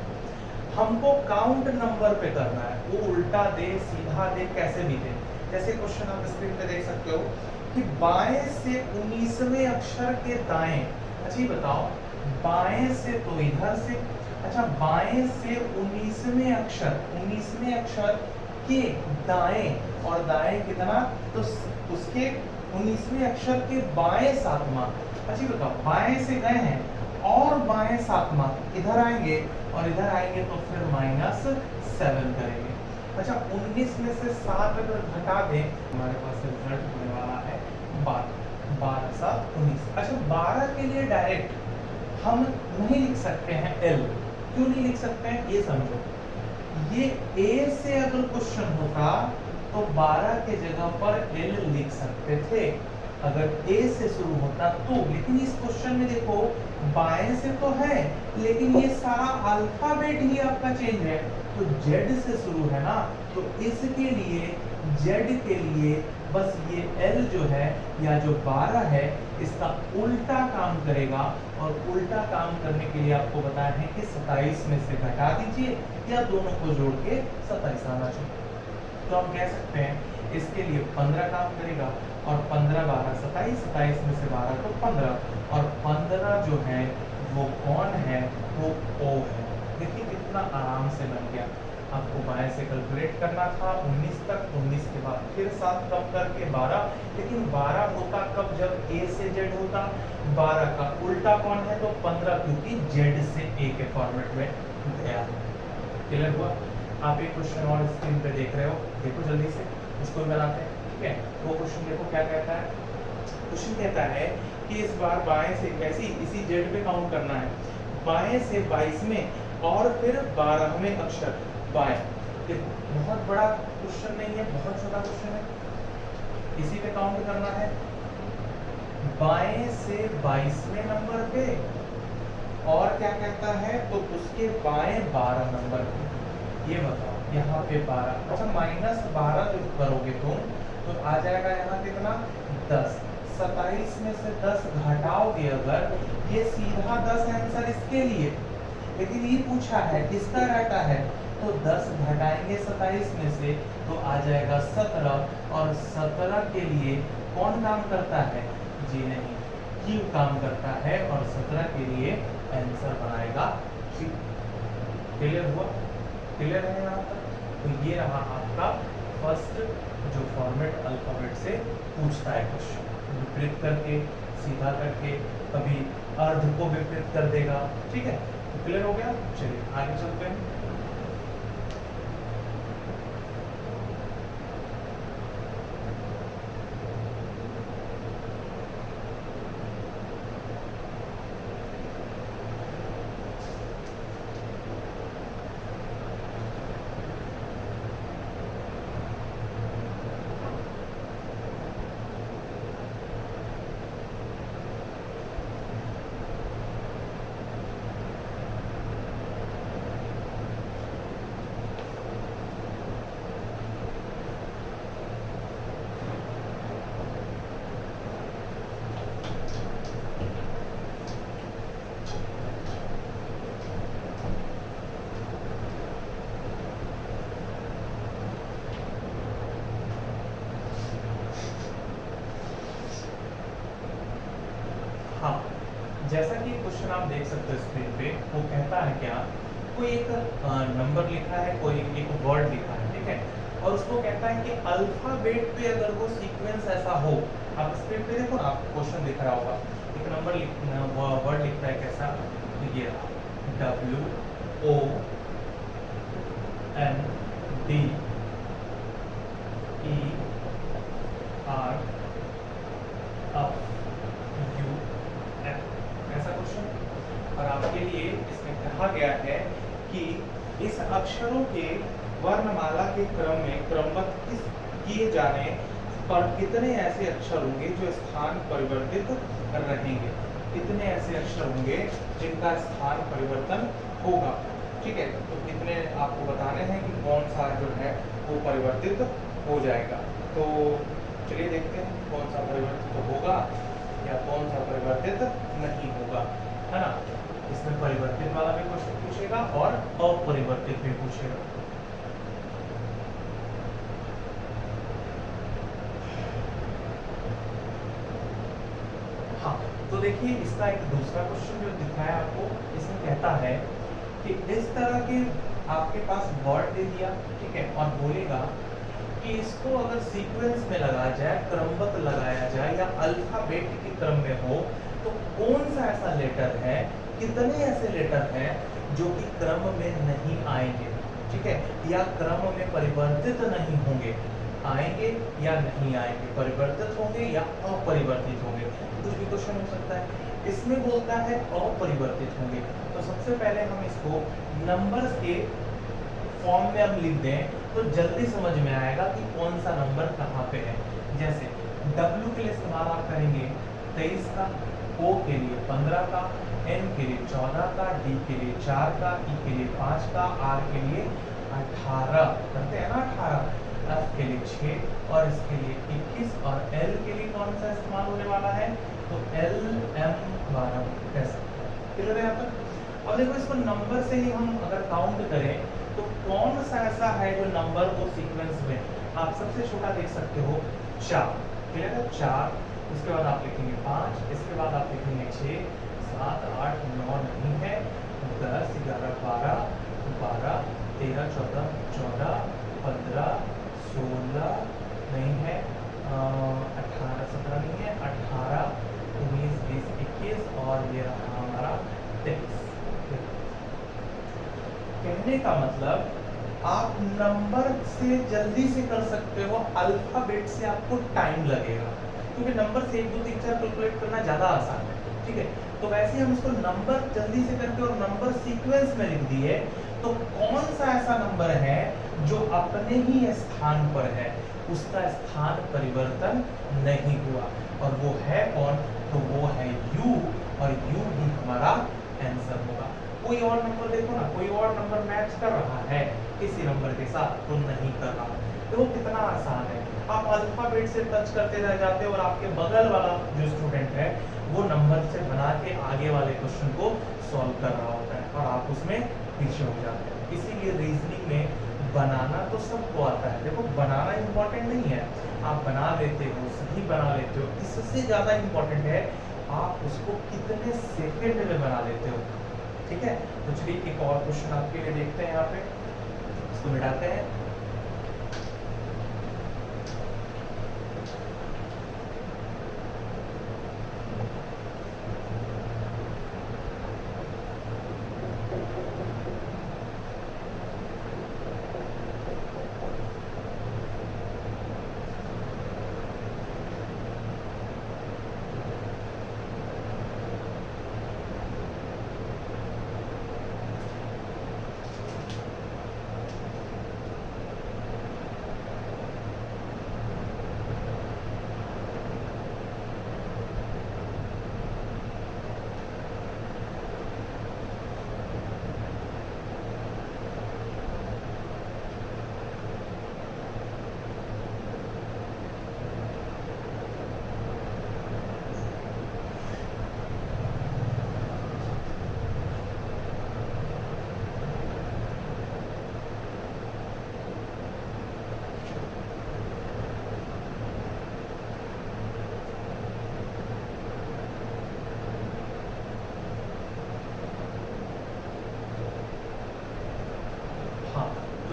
हमको काउंट नंबर पे करना है, वो उल्टा दे, सीधा दे, कैसे भी दे। जैसे क्वेश्चन आप स्क्रीन पे देख सकते हो कि बाएं से 19वें अक्षर के दाएं, अच्छा ये बताओ, बाएं से तो इधर से, अच्छा बाएं से 19वें अक्षर के दाएं, और दाएं कितना, तो उसके 19वें अक्षर के बाएं सातवां, अच्छा बताओ, बाएं से गए हैं और बाएं सातवां इधर आएंगे, और इधर आएंगे तो फिर -7 करेंगे। अच्छा 19 में से 7 अगर घटा दें, हमारे पास रिजल्ट होने वाला है 12, 12 7 19। अच्छा 12 के लिए डायरेक्ट हम नहीं लिख सकते हैं L, क्यों नहीं लिख सकते हैं, ये समझो। ये A से अगर क्वेश्चन होता तो 12 के जगह पर L लिख सकते थे, अगर A से शुरू होता तो। लेकिन इस क्वेश्चन में देखो बाएं से तो है, लेकिन ये सारा अल्फाबेट ही आपका चेंज है, तो Z से शुरू है ना, तो इसके लिए Z के लिए बस ये L जो है, या जो 12 है, इसका उल्टा काम करेगा, और उल्टा काम करने के लिए आपको बताया है कि 27 में से घटा दीजिए, या दोनों को जोड़ के 27 आना चाहिए। तो हम कह सकते हैं इसके लिए 15 काम करेगा, और 15 12 27, 27 में से 12 तो 15, और 15 जो है वो कौन है, वो O है। देखिए कितना आराम से बन गया। आपको बाएं से कैलकुलेट करना था 19 तक, 19 के बाद फिर 7 कब करके 12, लेकिन 12 होता कब, जब A से Z होता। 12 का उल्टा कौन है, तो 15, क्योंकि Z से A के फॉर्मेट में गया। क्लियर हुआ? आप एक क्वेश्चन और स्क्रीन पे देख रहे हो, देखो जल्दी से, उसको भी बनाते हैं, ठीक है। वो क्वेश्चन देखो क्या कहता है। क्वेश्चन कहता है कि इस बार बाएं से, कैसी, इसी Z पे काउंट करना है, बाएं से 22वें और फिर 12वें अक्षर बाएं। देखो बहुत बड़ा क्वेश्चन नहीं है, बहुत छोटा क्वेश्चन है, इसी पे काउंट करना है, बाएं से 22वें नंबर पे, और क्या कहता है, तो उसके बाएं 12 नंबर पे। ये बताओ यहाँ पे 12, अच्छा -12 जो करोगे तुम, तो आ जाएगा यहाँ कितना, 10। 27 में से 10 घटाओगे अगर, ये सीधा 10 आंसर इसके लिए, लेकिन ये पूछा है किसका डाटा है, तो 10 घटाएंगे 27 में से, तो आ जाएगा 17, और 17 के लिए कौन काम करता है, जी नहीं, Q काम करता है, और 17 के लिए आंसर बनाएगा Q। क्लियर हुआ? क्लियर है यहाँ तक? तो ये रहा आपका फर्स्ट जो फॉर्मेट अल्फाबेट से पूछता है क्वेश्चन, विपरीत करके, सीधा करके, कभी अर्ध को विपरीत कर देगा, ठीक है। तो क्लियर हो गया? चलिए आगे चलते हैं। हाँ, जैसा कि क्वेश्चन आप देख सकते हो स्क्रीन पे, वो कहता है क्या, कोई एक नंबर लिखा है, कोई एक वर्ड लिखा है, ठीक है, और उसको कहता है कि अल्फाबेट पे अगर वो सीक्वेंस ऐसा हो, आप स्क्रीन पे देखो ना, आपको क्वेश्चन दिख रहा होगा, एक नंबर वर्ड लिखता है कैसा, ये WONDER, ऐसा क्वेश्चन। और आपके लिए इसमें कहा गया है कि इस अक्षरों के वर्णमाला के क्रम में क्रमबद्ध किए जाने पर कितने ऐसे अक्षर होंगे जो स्थान परिवर्तित रहेंगे, कितने ऐसे अक्षर होंगे जिनका स्थान परिवर्तन होगा, ठीक है। तो कितने आपको बताने हैं कि कौन सा जो है वो परिवर्तित हो जाएगा। तो चलिए देखते हैं कौन सा परिवर्तित होगा या कौन सा परिवर्तित नहीं होगा, है ना। इसमें परिवर्तित वाला भी क्वेश्चन पूछेगा और अपरिवर्तित भी पूछेगा। हाँ, तो देखिए इसका एक दूसरा क्वेश्चन जो दिखाया आपको, इसमें कहता है कि इस तरह के आपके पास वर्ड दे दिया, ठीक है, और बोलेगा कि इसको अगर सीक्वेंस में लगाया जाए, क्रमबद्ध लगाया जाए या अल्फाबेट के क्रम में हो, तो कौन सा ऐसा लेटर है, कितने ऐसे लेटर हैं जो कि क्रम में नहीं आएंगे, ठीक है, या क्रम में परिवर्तित नहीं होंगे, आएंगे या नहीं आएंगे, परिवर्तित होंगे या अपरिवर्तित होंगे, कुछ भी क्वेश्चन हो सकता है। इसमें बोलता है अपरिवर्तित होंगे, तो सबसे पहले हम इसको नंबर्स के फॉर्म में हम लिख दें तो जल्दी समझ में आएगा कि कौन सा नंबर कहाँ पे है। जैसे W के लिए इस्तेमाल आप करेंगे 23 का, O के लिए 15 का, N के लिए 14 का, D के लिए 4 का, E के लिए 5 का, R के लिए 18 करते हैं ना 18, F के लिए 6 और इसके लिए 21 और L के लिए कौन सा इस्तेमाल होने वाला है, तो L M 12 कह सकते हैं। क्लियर है यहाँ पर। और देखो इसको नंबर से ही हम अगर काउंट करें तो कौन सा ऐसा है जो नंबर को सीक्वेंस में, आप सबसे छोटा देख सकते हो 4, क्लियर है 4, उसके बाद आप लिखेंगे 5, इसके बाद आप लिखेंगे 6, 7, 8, 9 नहीं है, 10, 11, 12, 12, 13, 14, 14, 15, 16 नहीं है, 18, 17 नहीं है, 18, 19, 20, 21 और ये रहा हमारा 23। कहने का मतलब आप नंबर से जल्दी से कर सकते हो, अल्फाबेट से आपको टाइम लगेगा, क्योंकि नंबर से 1 2 3 4 कैलकुलेट करना ज्यादा आसान है, ठीक है। तो वैसे हम इसको नंबर जल्दी से करके और नंबर सीक्वेंस में लिख दिए, तो कौन सा ऐसा नंबर है जो अपने ही स्थान पर है, उसका स्थान परिवर्तन नहीं हुआ, और वो है कौन, तो वो है U, और U ही हमारा आंसर होगा। कोई और नंबर देखो ना, कोई और नंबर मैच कर रहा है किसी नंबर के साथ, तो नहीं कर रहा। देखो कितना आसान है, आप अल्फाबेट से टच करते रह जाते हो और आपके बगल वाला जो स्टूडेंट है वो नंबर से बना के आगे वाले क्वेश्चन को सॉल्व कर रहा होता है और आप उसमें पीछे हो जाते हैं। इसीलिए रीजनिंग में बनाना तो सबको आता है, देखो बनाना इम्पोर्टेंट नहीं है, आप बना लेते हो, सही बना लेते हो, इससे ज्यादा इम्पोर्टेंट है आप उसको कितने सेकंड में बना लेते हो, ठीक है। तो चलिए एक और क्वेश्चन आपके लिए देखते हैं, यहाँ पे इसको मिटाते हैं।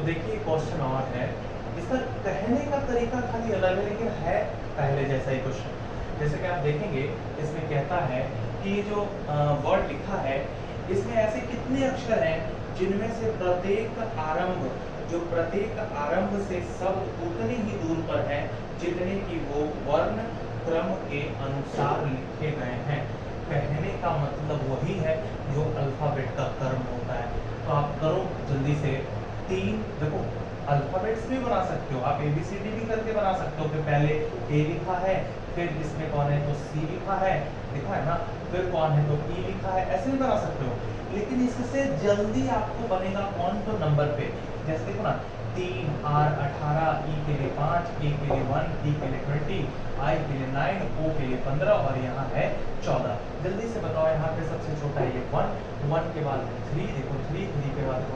देखिए क्वेश्चन और है, इसका कहने का तरीका खाली अलग है लेकिन है पहले जैसा ही क्वेश्चन। जैसे कि आप देखेंगे इसमें कहता है कि ये जो वर्ड लिखा है इसमें ऐसे कितने अक्षर हैं जिनमें से प्रत्येक आरंभ से शब्द उतनी ही दूर पर है जितने कि वो वर्ण क्रम के अनुसार लिखे गए हैं। कहने का मतलब वही है जो अल्फाबेट का क्रम होता है। तो आप करो जल्दी से, 3 देखो अल्फाबेट्स भी बना सकते हो आप, ABCD भी करके बना सकते हो कि पहले A लिखा है, फिर इसमें कौन है तो C लिखा है ना, फिर कौन है तो E लिखा है, ऐसे भी बना सकते हो। लेकिन इससे जल्दी आपको बनेगा कौन तो नंबर पे। जैसे देखो ना 3 R 18, E के लिए 5, A के लिए 1, T के लिए 20, I के लिए 9, O के लिए 15 और यहाँ है 14। जल्दी से बताओ यहाँ पे सबसे छोटा ये 1 के बाद 3, देखो 3 के बाद 1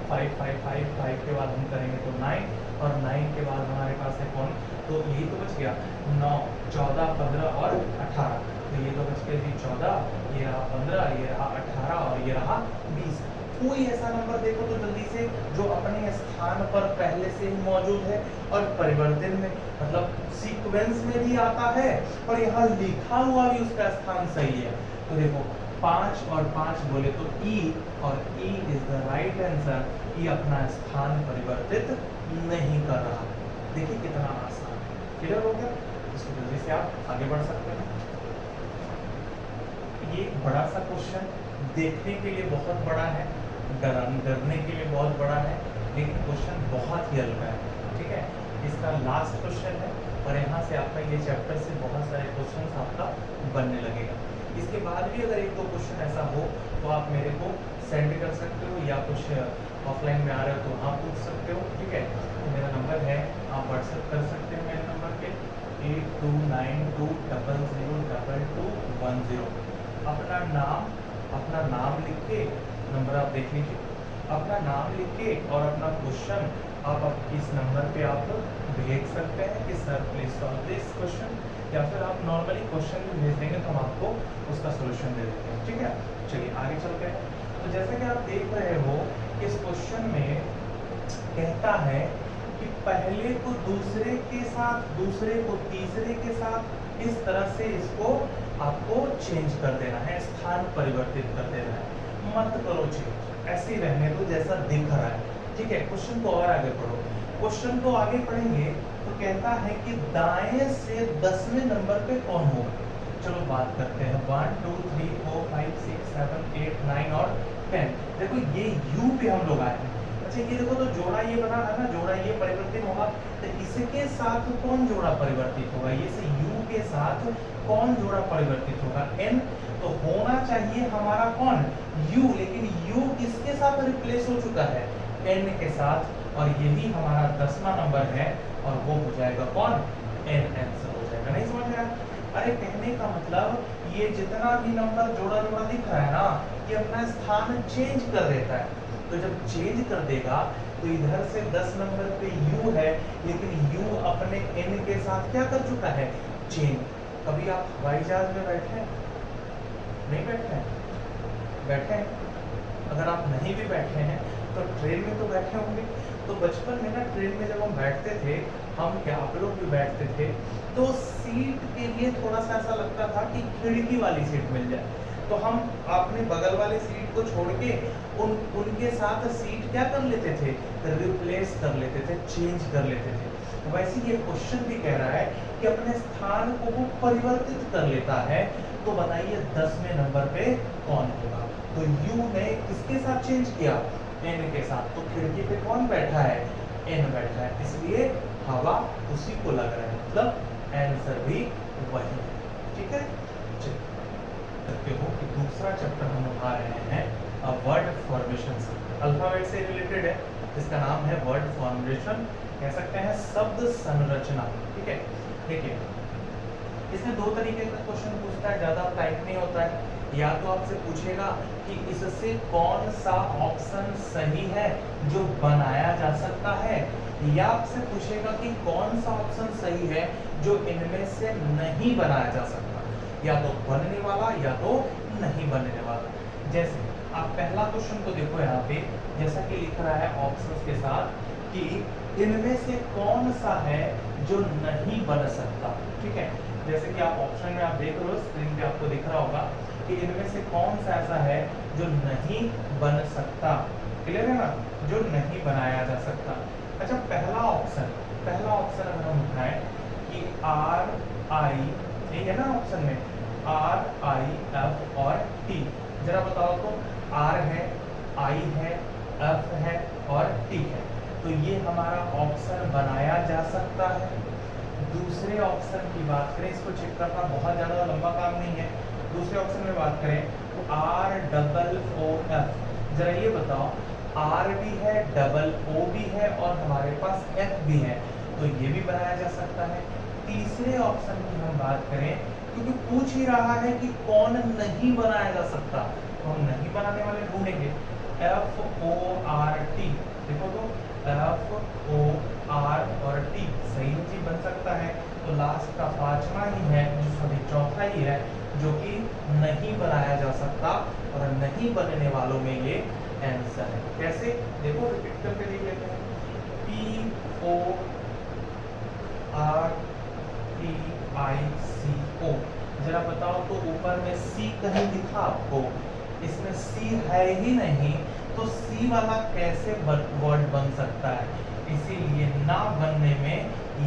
5 के बाद हम करेंगे तो 9 और 9 के बाद हमारे पास है कौन, तो यही तो बच गया 9 14 15 और 18। तो ये तो बच गया जी 14, ये रहा 15, ये रहा 18 और ये रहा 20। कोई ऐसा नंबर देखो तो जल्दी से जो अपने स्थान पर पहले से ही मौजूद है और परिवर्तन में मतलब सीक्वेंस में भी आता है और यहाँ लिखा हुआ भी उसका स्थान सही है। तो देखो 5 और 5 बोले तो E और E is the right answer. E अपना स्थान परिवर्तित नहीं कर रहा। देखिए कितना आसान है, क्लियर हो गया। इसको जल्दी से आप आगे बढ़ सकते हैं। ये बड़ा सा क्वेश्चन देखने के लिए बहुत बड़ा है, डरने के लिए बहुत बड़ा है, लेकिन क्वेश्चन बहुत ही हल्का है, ठीक है। इसका लास्ट क्वेश्चन है और यहाँ से आपका ये चैप्टर से बहुत सारे क्वेश्चन आपका बनने लगेगा। इसके बाद भी अगर 1-2 क्वेश्चन ऐसा हो तो आप मेरे को सेंड कर सकते हो या कुछ ऑफलाइन में आ रहे हो तो वहाँ पूछ सकते हो, ठीक है। तो मेरा नंबर है, आप व्हाट्सएप कर सकते हो मेरे नंबर पे 8292002210। अपना नाम लिख के, नंबर आप देख लीजिए, अपना नाम लिख के और अपना क्वेश्चन आप इस नंबर पे आप भेज सकते हैं कि sir please solve this question, या फिर आप नॉर्मली क्वेश्चन भी भेज देंगे तो हम आपको उसका सोल्यूशन दे देते हैं, ठीक है। चलिए आगे चलते हैं। तो जैसे कि आप देख रहे हो इस क्वेश्चन में कहता है कि पहले को दूसरे के साथ, दूसरे को तीसरे के साथ इस तरह से इसको आपको चेंज कर देना है, स्थान परिवर्तित कर देना है। मत करो चेंज, ऐसे ही रहने दो जैसा दिख रहा है, ठीक है। क्वेश्चन को और आगे पढ़ो। क्वेश्चन को आगे पढ़ेंगे तो कहता है कि दाएं से 10वें नंबर पे कौन होगा। चलो बात करते हैं। 1 2 3 4 5 6 7 8 9 और 10। देखो ये U पे हम लोग आए हैं। अच्छा ये देखो तो जोड़ा ये बना है ना, जोड़ा ये परिवर्तित होगा, तो इसके साथ कौन जोड़ा परिवर्तित होगा, ये से U के साथ कौन जोड़ा परिवर्तित होगा, N। तो होना चाहिए हमारा कौन U, लेकिन U किसके साथ रिप्लेस हो चुका है, N के साथ, और यही हमारा 10वां नंबर है और वो हो जाएगा कौन, N आंसर हो जाएगा। नहीं समझ में आया? अरे कहने का मतलब ये जितना भी नंबर जोड़ा जोड़ा दिख रहा है ना, ये अपना स्थान चेंज कर देता है। तो जब चेंज कर देगा तो इधर से 10 नंबर पे U है, लेकिन U अपने N के साथ क्या कर चुका है, चेंज। कभी आप हवाई जहाज में बैठे हैं? नहीं बैठे हैं? बैठे हैं? अगर आप नहीं भी बैठे हैं तो ट्रेन में तो बैठे होंगे। तो बचपन में ना ट्रेन में जब हम बैठते थे, हम क्या आप लोग भी बैठते थे, तो सीट के लिए थोड़ा सा ऐसा लगता था कि खिड़की वाली सीट मिल जाए, तो हम अपने बगल वाले सीट को छोड़ के उनके साथ सीट क्या कर लेते थे, रिप्लेस कर लेते थे, चेंज कर लेते थे। वैसे ये क्वेश्चन भी कह रहा है कि अपने स्थान को वो परिवर्तित कर लेता है। तो बताइए 10वें नंबर पे कौन होगा। तो U ने किसके साथ चेंज किया, N के साथ। तो खिड़की पे कौन बैठा है, N बैठा है, इसलिए हवा उसी को लग रहा है, मतलब आंसर भी वही है, ठीक है। सकते हो कि दूसरा चैप्टर हम उठा रहे हैं वर्ड फॉर्मेशन से, अल्फाबेट से रिलेटेड है, इसका नाम है वर्ड फॉर्मेशन, कह सकते हैं शब्द संरचना, ठीक है। देखिए इसमें 2 तरीके का क्वेश्चन पूछता है, ज्यादा टाइप नहीं होता है। या तो आपसे पूछेगा कि इससे कौन सा ऑप्शन सही है जो बनाया जा सकता है, या आपसे पूछेगा कि कौन सा ऑप्शन सही है जो इनमें से नहीं बनाया जा सकता, या तो बनने वाला या तो नहीं बनने वाला। जैसे आप पहला क्वेश्चन को देखो यहाँ पे, जैसा कि लिख रहा है ऑप्शंस के साथ कि इनमें से कौन सा है जो नहीं बन सकता। ठीक है, जैसे कि आप ऑप्शन में आप देख रहे हो, स्क्रीन पे आपको दिख रहा होगा कि इनमें से कौन सा ऐसा है जो नहीं बन सकता। क्लियर है ना, जो नहीं बनाया जा सकता। अच्छा, पहला ऑप्शन अगर हम उठाएं कि आर आई, यही है ना ऑप्शन में, आर आई एफ और टी। जरा बताओ तो, आर है, आई है, एफ है और टी है, तो ये हमारा ऑप्शन बनाया जा सकता है। दूसरे ऑप्शन की बात करें, इसको चेक करना बहुत ज़्यादा लंबा काम नहीं है। दूसरे ऑप्शन में बात करें तो आर डबल ओ एफ, जरा ये बताओ, आर भी है, डबल ओ भी है और हमारे पास एफ भी है, तो ये भी बनाया जा सकता है। तीसरे ऑप्शन की हम बात करें, क्योंकि पूछ ही रहा है कि कौन नहीं बनाया जा सकता, तो हम नहीं बनाने वाले ढूंढेंगे। एफ ओ आर टी, देखो तो एफ ओ आर और टी सही चीज बन सकता है। तो लास्ट का पांचवा ही है, जो सभी चौथा ही है, जो कि नहीं बनाया जा सकता, और नहीं बनने वालों में ये आंसर है। कैसे, देखो रिपीट करके देख लेते हैं। P O R T I C O, जरा बताओ तो ऊपर में सी कहीं दिखा आपको? इसमें सी है ही नहीं, तो सी वाला कैसे वर्ड बन सकता है? इसीलिए ना बनने में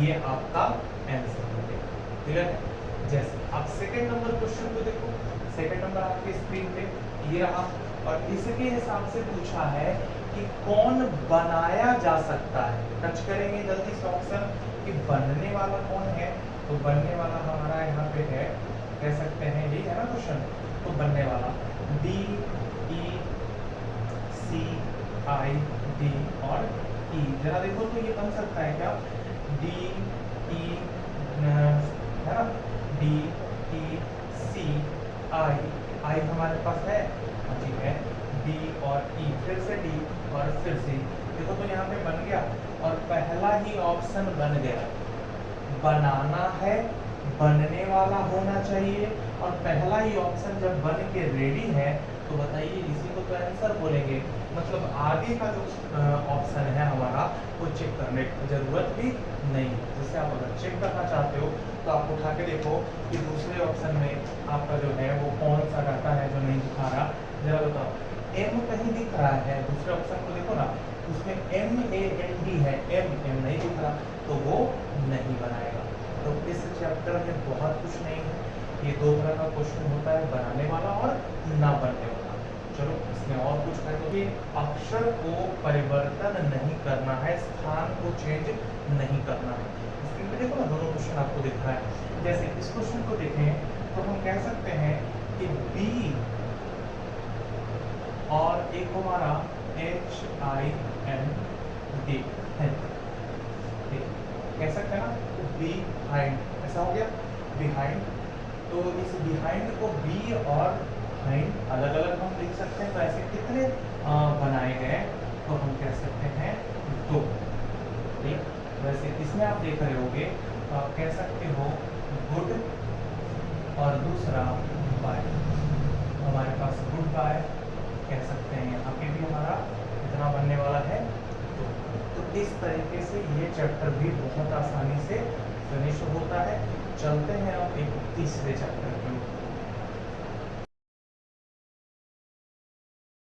ये आपका आंसर हो गया। क्लियर है? जैसे आप सेकंड नंबर क्वेश्चन को देखो, सेकंड नंबर आपके स्क्रीन पे ये रहा, और इसके हिसाब से पूछा है कि कौन बनाया जा सकता है। टच करेंगे जल्दी से ऑप्शन कि बनने वाला कौन है, तो बनने वाला हमारा यहाँ पे है, कह सकते हैं यही है ना क्वेश्चन, तो बनने वाला D E C I D और ई, जरा देखो तो ये बन सकता है क्या? डी ई है ना, डी ई सी आई, आई हमारे पास है, जी है, डी और ई, फिर से डी और फिर से, देखो तो यहाँ पे बन गया, और पहला ही ऑप्शन बन गया। बनाना है, बनने वाला होना चाहिए, और पहला ही ऑप्शन जब बन के रेडी है तो बताइए इसी को तो आंसर बोलेंगे। मतलब आगे का जो ऑप्शन है हमारा, वो चेक करने की जरूरत भी नहीं। जैसे आप अगर चेक करना चाहते हो तो आप उठा के देखो कि दूसरे ऑप्शन में आपका जो है वो कौन सा डाटा है जो नहीं दिखा रहा। जरा बताओ, एम कहीं दिख रहा है, दूसरे ऑप्शन को देखो ना, उसमें एम ए एन डी है, एम नहीं दिख रहा, तो वो नहीं बनाएगा। तो इस चैप्टर में बहुत कुछ नहीं है, ये दो तरह का क्वेश्चन होता है, बनाने वाला और ना बनने वाला। चलो इसमें और कुछ है तो, ये अक्षर को परिवर्तन नहीं करना है, स्थान को चेंज नहीं करना है। स्क्रीन पे देखो ना, दोनों क्वेश्चन आपको दिख रहा है। जैसे इस क्वेश्चन को देखें तो हम कह सकते हैं कि बी और एक हमारा एच आई एन डी है, कह सकते हैं ना, बिहाइंड, ऐसा हो गया बिहाइंड। तो इस बिहाइंड को बी और हाइंड अलग अलग हम लिख सकते हैं, तो ऐसे कितने बनाए गए, तो हम कह सकते हैं दो। ठीक, वैसे इसमें आप देख रहे होगे तो आप कह सकते हो गुड और दूसरा बाय, हमारे पास गुड बाय कह सकते हैं। यहाँ पे भी हमारा कितना बनने वाला है, तो इस तरीके से ये चैप्टर भी बहुत आसानी से फिनिश होता है। चलते हैं अब एक तीसरे चैप्टर